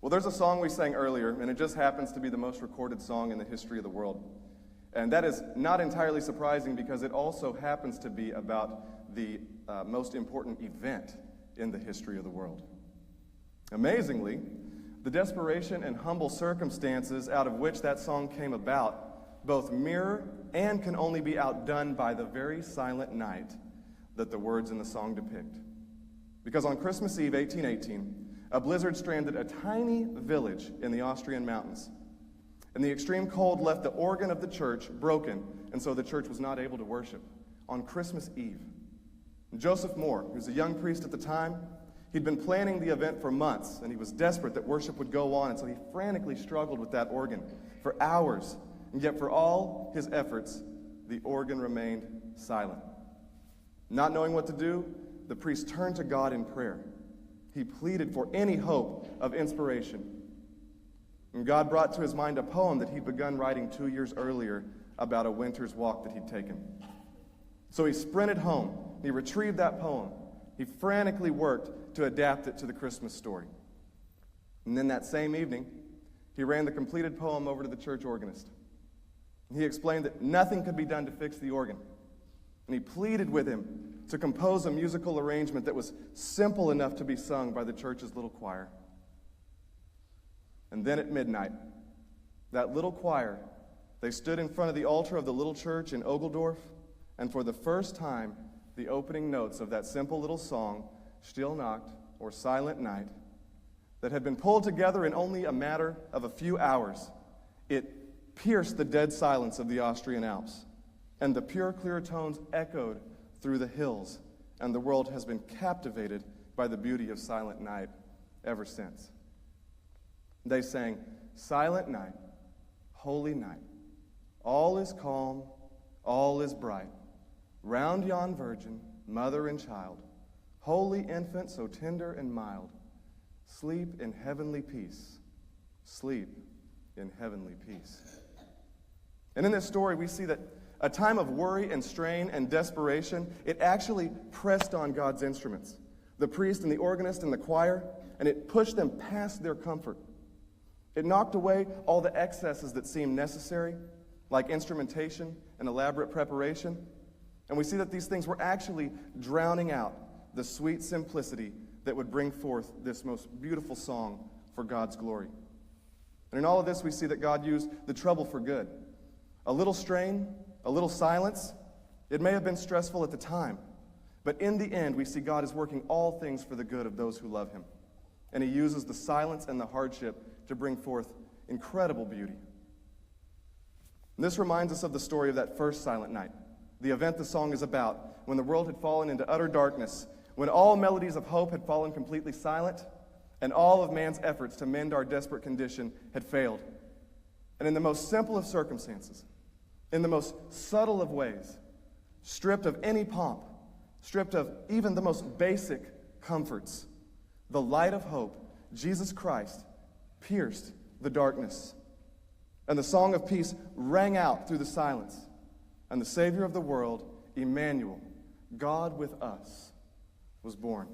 Well, there's a song we sang earlier, and it just happens to be the most recorded song in the history of the world. And that is not entirely surprising because it also happens to be about the most important event in the history of the world. Amazingly, the desperation and humble circumstances out of which that song came about both mirror and can only be outdone by the very silent night that the words in the song depict. Because on Christmas Eve, 1818, a blizzard stranded a tiny village in the Austrian mountains. And the extreme cold left the organ of the church broken, and so the church was not able to worship on Christmas Eve. And Joseph Moore, who was a young priest at the time, he'd been planning the event for months, and he was desperate that worship would go on, and so he frantically struggled with that organ for hours. And yet for all his efforts, the organ remained silent. Not knowing what to do, the priest turned to God in prayer. He pleaded for any hope of inspiration. And God brought to his mind a poem that he'd begun writing 2 years earlier about a winter's walk that he'd taken. So he sprinted home. He retrieved that poem. He frantically worked to adapt it to the Christmas story. And then that same evening, he ran the completed poem over to the church organist. He explained that nothing could be done to fix the organ. And he pleaded with him to compose a musical arrangement that was simple enough to be sung by the church's little choir. And then at midnight, that little choir, they stood in front of the altar of the little church in Ogeldorf, and for the first time, the opening notes of that simple little song, Stille Nacht, or Silent Night, that had been pulled together in only a matter of a few hours, it pierced the dead silence of the Austrian Alps, and the pure, clear tones echoed through the hills, and the world has been captivated by the beauty of Silent Night ever since. They sang, "Silent night, holy night, all is calm, all is bright. Round yon virgin, mother and child, holy infant so tender and mild, sleep in heavenly peace, sleep in heavenly peace." And in this story, we see that a time of worry and strain and desperation, it actually pressed on God's instruments, the priest and the organist and the choir, and it pushed them past their comfort. It knocked away all the excesses that seemed necessary, like instrumentation and elaborate preparation. And we see that these things were actually drowning out the sweet simplicity that would bring forth this most beautiful song for God's glory. And in all of this, we see that God used the trouble for good. A little strain, a little silence, it may have been stressful at the time, but in the end, we see God is working all things for the good of those who love him. And he uses the silence and the hardship to bring forth incredible beauty. And this reminds us of the story of that first silent night, the event the song is about, when the world had fallen into utter darkness, when all melodies of hope had fallen completely silent, and all of man's efforts to mend our desperate condition had failed. And in the most simple of circumstances, in the most subtle of ways, stripped of any pomp, stripped of even the most basic comforts, the light of hope, Jesus Christ, pierced the darkness. And the song of peace rang out through the silence. And the Savior of the world, Emmanuel, God with us, was born.